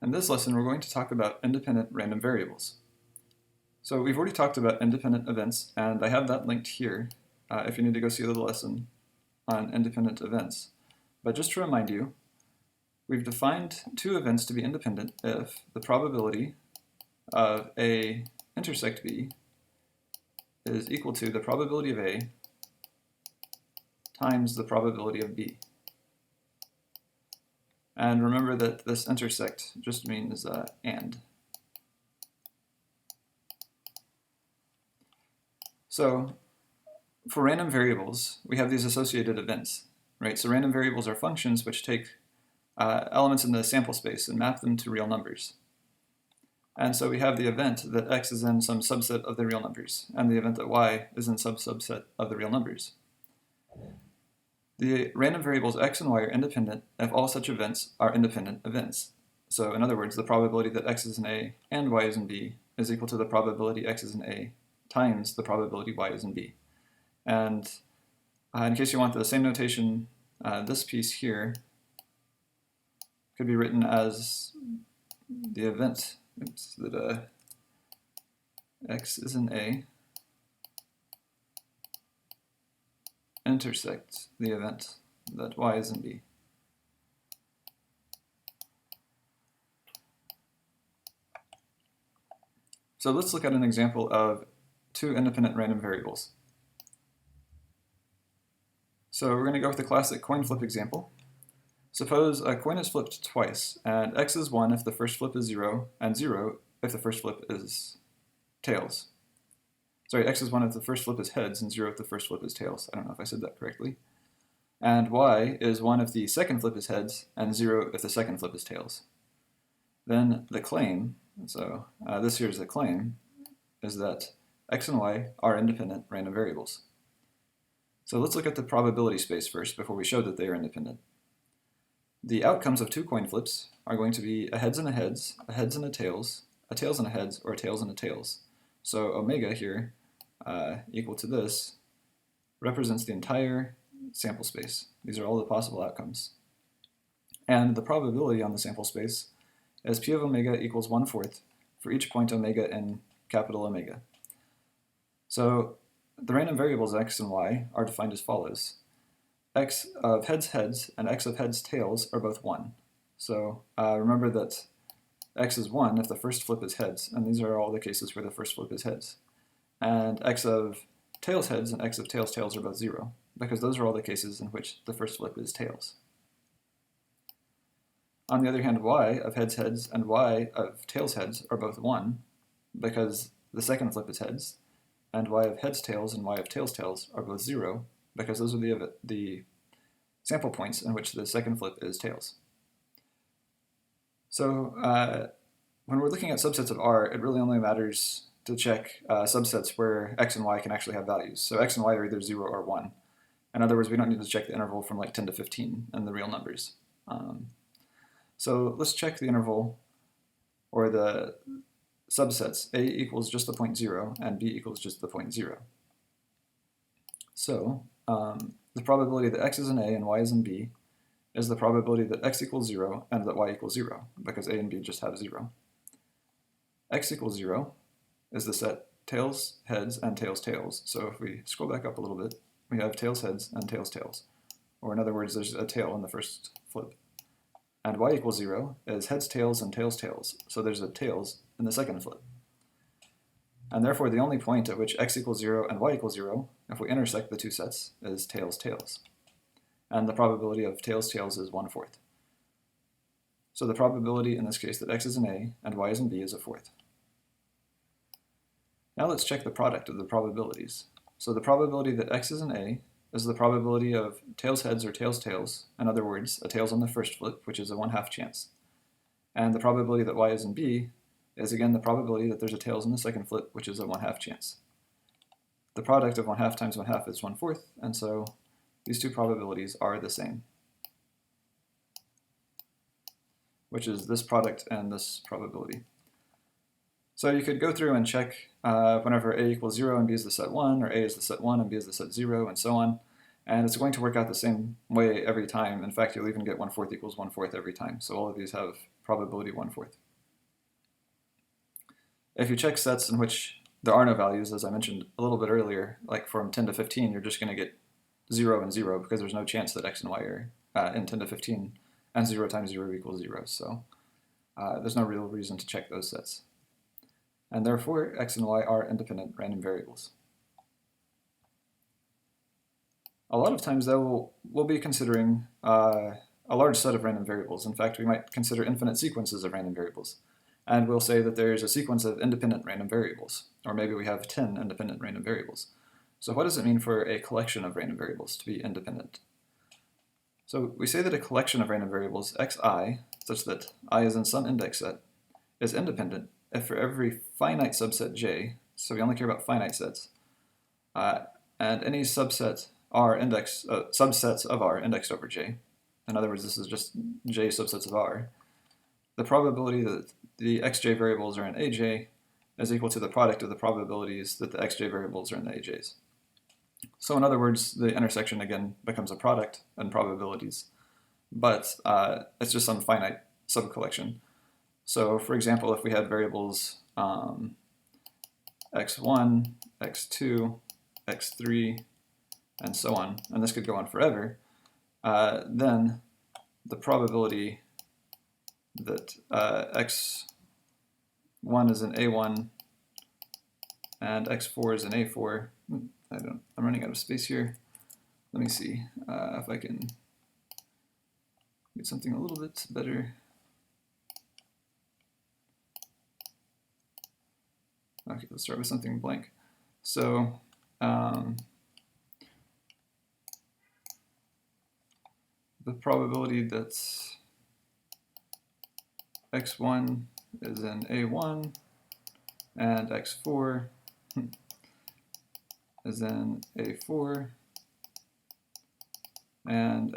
In this lesson, we're going to talk about independent random variables. So we've already talked about independent events, and I have that linked here if you need to go see the lesson on independent events. But just to remind you, we've defined two events to be independent if the probability of A intersect B is equal to the probability of A times the probability of B. And remember that this intersect just means and. So for random variables, we have these associated events, right? So random variables are functions which take elements in the sample space and map them to real numbers. And so we have the event that x is in some subset of the real numbers, and the event that y is in some subset of the real numbers. The random variables x and y are independent if all such events are independent events. So in other words, the probability that x is in A and y is in B is equal to the probability x is in A times the probability y is in B. And in case you want the same notation, this piece here could be written as the event that x is in A intersect the event that y is in B. So let's look at an example of two independent random variables. So we're going to go with the classic coin flip example. Suppose a coin is flipped twice, and x is 1 if the first flip is 0, and 0 if the first flip is tails. Sorry, x is 1 if the first flip is heads, and 0 if the first flip is tails. I don't know if I said that correctly. And y is 1 if the second flip is heads, and 0 if the second flip is tails. Then the claim, so this here is the claim, is that x and y are independent random variables. So let's look at the probability space first before we show that they are independent. The outcomes of two coin flips are going to be a heads and a heads and a tails and a heads, or a tails and a tails. So omega here, equal to this, represents the entire sample space. These are all the possible outcomes. And the probability on the sample space is p of omega equals 1/4 for each point omega in capital Omega. So the random variables x and y are defined as follows. X of heads heads and x of heads tails are both 1. So remember that x is 1 if the first flip is heads, and these are all the cases where the first flip is heads. And x of tails heads and x of tails tails are both 0, because those are all the cases in which the first flip is tails. On the other hand, y of heads heads and y of tails heads are both 1, because the second flip is heads, and y of heads tails and y of tails tails are both 0, because those are the sample points in which the second flip is tails. So when we're looking at subsets of R, it really only matters to check subsets where x and y can actually have values. So x and y are either 0 or 1. In other words, we don't need to check the interval from like 10 to 15 in the real numbers. So let's check the interval, or the subsets. A equals just the point 0, and B equals just the point 0. So the probability that x is in A and y is in B is the probability that x equals 0 and that y equals 0, because A and B just have 0. X equals 0 is the set tails, heads, and tails, tails. So if we scroll back up a little bit, we have tails, heads, and tails, tails. Or in other words, there's a tail in the first flip. And y equals 0 is heads, tails, and tails, tails. So there's a tails in the second flip. And therefore, the only point at which x equals 0 and y equals 0, if we intersect the two sets, is tails, tails. And the probability of tails, tails is 1/4. So the probability in this case that x is in A and y is in B is 1/4. Now let's check the product of the probabilities. So the probability that x is in A is the probability of tails heads or tails tails, in other words, a tails on the first flip, which is a 1/2 chance. And the probability that y is in B is again the probability that there's a tails in the second flip, which is a 1/2 chance. The product of 1/2 times 1/2 is 1/4, and so these two probabilities are the same, which is this product and this probability. So you could go through and check whenever A equals 0 and B is the set 1, or A is the set 1 and B is the set 0, and so on. And it's going to work out the same way every time. In fact, you'll even get 1/4 equals 1/4 every time. So all of these have probability 1/4. If you check sets in which there are no values, as I mentioned a little bit earlier, like from 10 to 15, you're just going to get 0 and 0 because there's no chance that x and y are in 10 to 15, and 0 times 0 equals 0. So there's no real reason to check those sets. And therefore, x and y are independent random variables. A lot of times, though, we'll be considering a large set of random variables. In fact, we might consider infinite sequences of random variables. And we'll say that there's a sequence of independent random variables, or maybe we have 10 independent random variables. So what does it mean for a collection of random variables to be independent? So we say that a collection of random variables, xi, such that I is in some index set, is independent if for every finite subset j, so we only care about finite sets, and any subset R subsets of R indexed over j, in other words, this is just j subsets of R, the probability that the xj variables are in aj is equal to the product of the probabilities that the xj variables are in the aj's. So in other words, the intersection again becomes a product in probabilities, but it's just some finite subcollection. So for example, if we had variables x1, x2, x3, and so on, and this could go on forever, then the probability that x1 is in A1 and x4 is in A4, I'm running out of space here. Let me see if I can get something a little bit better. Okay, let's start with something blank. So the probability that x1 is in A1 and x4 is in A4 and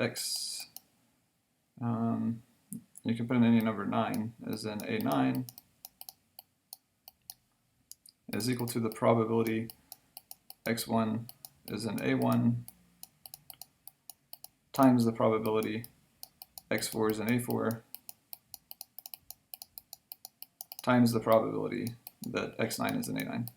you can put in any number 9 is in A9 is equal to the probability x1 is in A1 times the probability x4 is in A4 times the probability that x9 is in A9.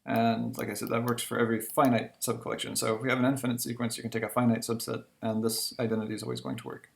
And like I said, that works for every finite subcollection. So if we have an infinite sequence, you can take a finite subset, and this identity is always going to work.